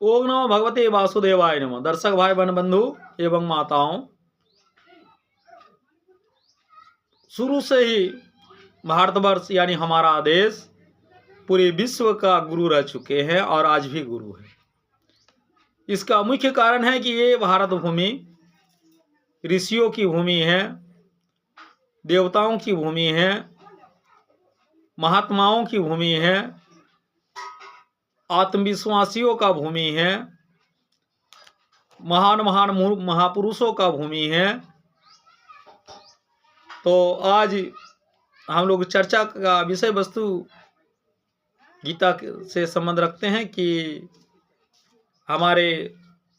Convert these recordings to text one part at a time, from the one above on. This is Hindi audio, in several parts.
ओम नमो भगवते वासुदेवाय नमः। दर्शक भाई बहन बंधु एवं माताओं, शुरू से ही भारतवर्ष यानी हमारा देश पूरे विश्व का गुरु रह चुके हैं और आज भी गुरु है। इसका मुख्य कारण है कि ये भारत भूमि ऋषियों की भूमि है, देवताओं की भूमि है, महात्माओं की भूमि है, आत्मविश्वासियों का भूमि है, महान महान महापुरुषों का भूमि है। तो आज हम लोग चर्चा का विषय वस्तु गीता से संबंध रखते हैं कि हमारे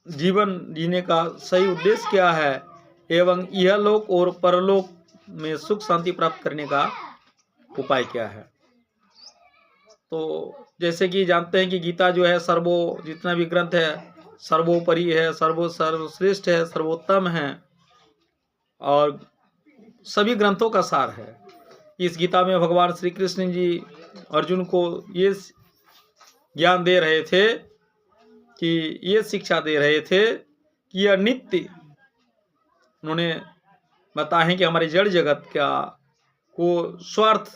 जीवन जीने का सही उद्देश्य क्या है एवं यह लोक और परलोक में सुख शांति प्राप्त करने का उपाय क्या है। तो जैसे कि जानते हैं कि गीता जो है जितना भी ग्रंथ है सर्वोपरि है, सर्वश्रेष्ठ है, सर्वोत्तम है और सभी ग्रंथों का सार है। इस गीता में भगवान श्री कृष्ण जी अर्जुन को ये ज्ञान दे रहे थे कि ये शिक्षा दे रहे थे कि यह नित्य, उन्होंने बताया कि हमारे जड़ जगत को स्वार्थ,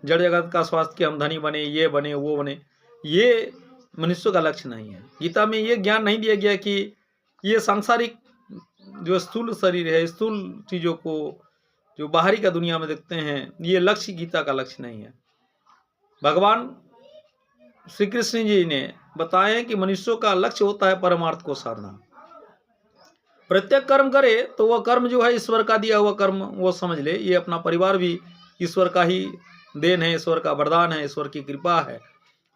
जड़ जगत का स्वास्थ्य के हम धनी बने, ये बने, वो बने, ये मनुष्य का लक्ष्य नहीं है। गीता में ये ज्ञान नहीं दिया गया कि ये सांसारिक जो स्थूल शरीर है, स्थूल चीज़ों को जो बाहरी का दुनिया में देखते हैं, ये लक्ष्य गीता का लक्ष्य नहीं है। भगवान श्री कृष्ण जी ने बताया कि मनुष्यों का लक्ष्य होता है परमार्थ को साधना। प्रत्येक कर्म करे तो वह कर्म जो है ईश्वर का दिया हुआ कर्म वो समझ ले, ये अपना परिवार भी ईश्वर का ही देन है, ईश्वर का वरदान है, ईश्वर की कृपा है।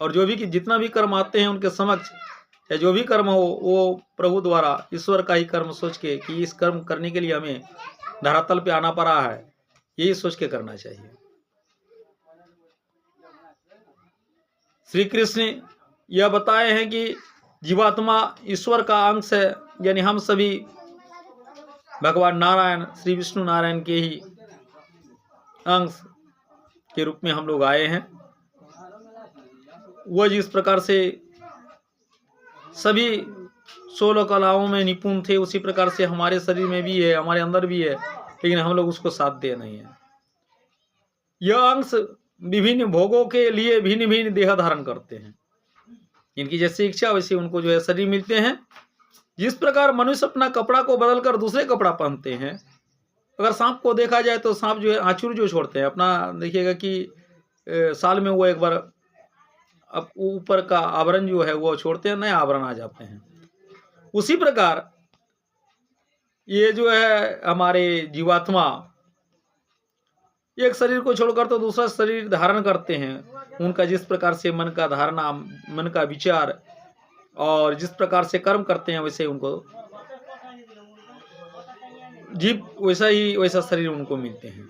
और जो भी जितना भी कर्म आते हैं उनके समक्ष या जो भी कर्म हो वो प्रभु द्वारा ईश्वर का ही कर्म सोच के कि इस कर्म करने के लिए हमें धरातल पे आना पड़ा है, यही सोच के करना चाहिए। श्री कृष्ण यह बताए हैं कि जीवात्मा ईश्वर का अंश है, यानी हम सभी भगवान नारायण श्री विष्णु नारायण के ही अंश के रूप में हम लोग आए हैं। वह जिस प्रकार से सभी 16 कलाओं में निपुण थे उसी प्रकार से हमारे शरीर में भी है, हमारे अंदर भी है, लेकिन हम लोग उसको साथ दे नहीं है। यह अंश विभिन्न भोगों के लिए भिन्न भिन्न देह धारण करते हैं, इनकी जैसी इच्छा वैसे उनको जो है शरीर मिलते हैं। जिस प्रकार मनुष्य अपना कपड़ा को बदलकर दूसरे कपड़ा पहनते हैं, अगर सांप को देखा जाए तो सांप जो है आँचूर जो छोड़ते हैं अपना, देखिएगा कि साल में वो एक बार अब ऊपर का आवरण जो है वो छोड़ते हैं, नया आवरण आ जाते हैं। उसी प्रकार ये जो है हमारे जीवात्मा एक शरीर को छोड़कर तो दूसरा शरीर धारण करते हैं। उनका जिस प्रकार से मन का धारणा, मन का विचार और जिस प्रकार से कर्म करते हैं वैसे उनको वैसा शरीर उनको मिलते हैं।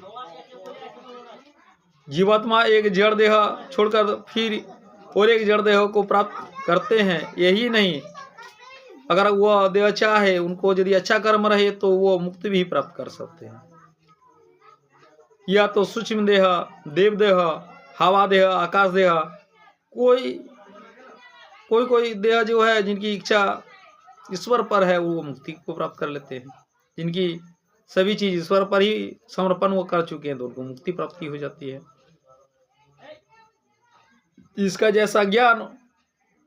जीवात्मा एक जड़ देह छोड़कर फिर और एक जड़ देह को प्राप्त करते हैं। यही नहीं, अगर वह देह अच्छा है, उनको यदि अच्छा कर्म रहे तो वो मुक्ति भी प्राप्त कर सकते हैं। या तो सूक्ष्म देह, देव देह, हवा देह, आकाश देह, कोई देह जो है जिनकी इच्छा ईश्वर पर है वो मुक्ति को प्राप्त कर लेते हैं। जिनकी सभी चीज ईश्वर पर ही समर्पण वो कर चुके हैं तो उनको मुक्ति प्राप्ति हो जाती है। इसका जैसा ज्ञान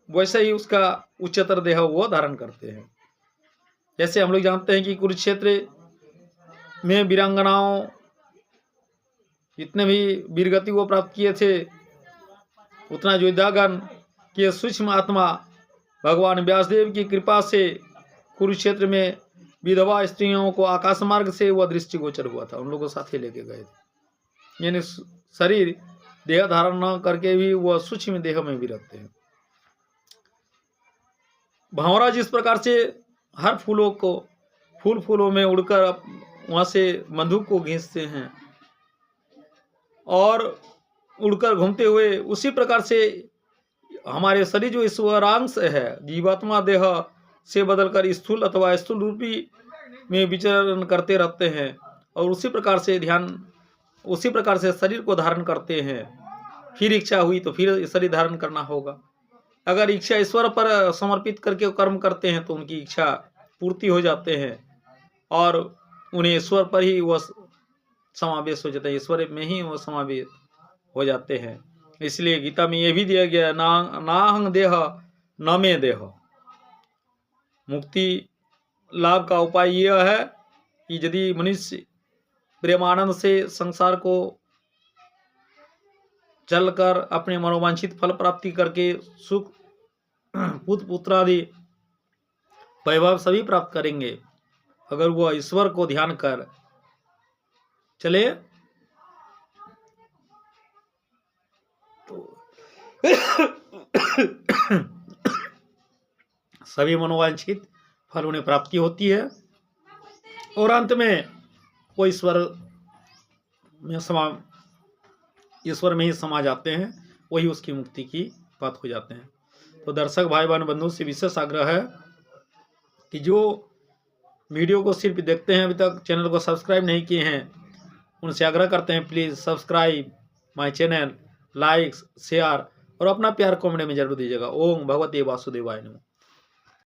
वैसे ही उसका उच्चतर देह वो धारण करते हैं। जैसे हम लोग जानते हैं कि कुरुक्षेत्र में वीरांगनाओं जितने भी वीरगति वो प्राप्त किए थे, उतना योद्धागण के सूक्ष्म आत्मा भगवान व्यासदेव की कृपा से कुरुक्षेत्र में विधवा स्त्रियों को आकाश मार्ग से वह दृष्टिगोचर हुआ था, उन लोगों को साथ ही लेके गए थे। यानी शरीर देह धारण न करके भी वह सूक्ष्म देह में भी रहते हैं। भंवरा जिस प्रकार से हर फूलों में उड़कर वहां से मधु को खींचते हैं और उड़कर घूमते हुए, उसी प्रकार से हमारे शरीर जो ईश्वरांश है जीवात्मा देह से बदलकर स्थूल अथवा स्थूल रूपी में विचरण करते रहते हैं और उसी प्रकार से शरीर को धारण करते हैं। फिर इच्छा हुई तो फिर शरीर धारण करना होगा। अगर इच्छा ईश्वर पर समर्पित करके वो कर्म करते हैं तो उनकी इच्छा पूर्ति हो जाते हैं और उन्हें ईश्वर पर ही वह समावेश हो जाता है, ईश्वर में ही वो समावेश हो जाते हैं। इसलिए गीता में ये भी दिया गया नाहं देह न मे देह। मुक्ति लाभ का उपाय यह है कि यदि मनुष्य प्रेमानंद से संसार को चलकर अपने मनोवांछित फल प्राप्ति करके सुख पुत्र पुत्रादि वैभव सभी प्राप्त करेंगे, अगर वह ईश्वर को ध्यान कर चले तो सभी मनोवांछित फल उन्हें प्राप्ति होती है और अंत में वो ईश्वर में ही समा जाते हैं, वही उसकी मुक्ति की बात हो जाते हैं। तो दर्शक भाई बहन बंधु से विशेष आग्रह है कि जो वीडियो को सिर्फ देखते हैं, अभी तक चैनल को सब्सक्राइब नहीं किए हैं, उनसे आग्रह करते हैं please subscribe my channel, like share और अपना प्यार कमेंट में जरूर दीजिएगा। ओम भगवते वासुदेवाय नमः।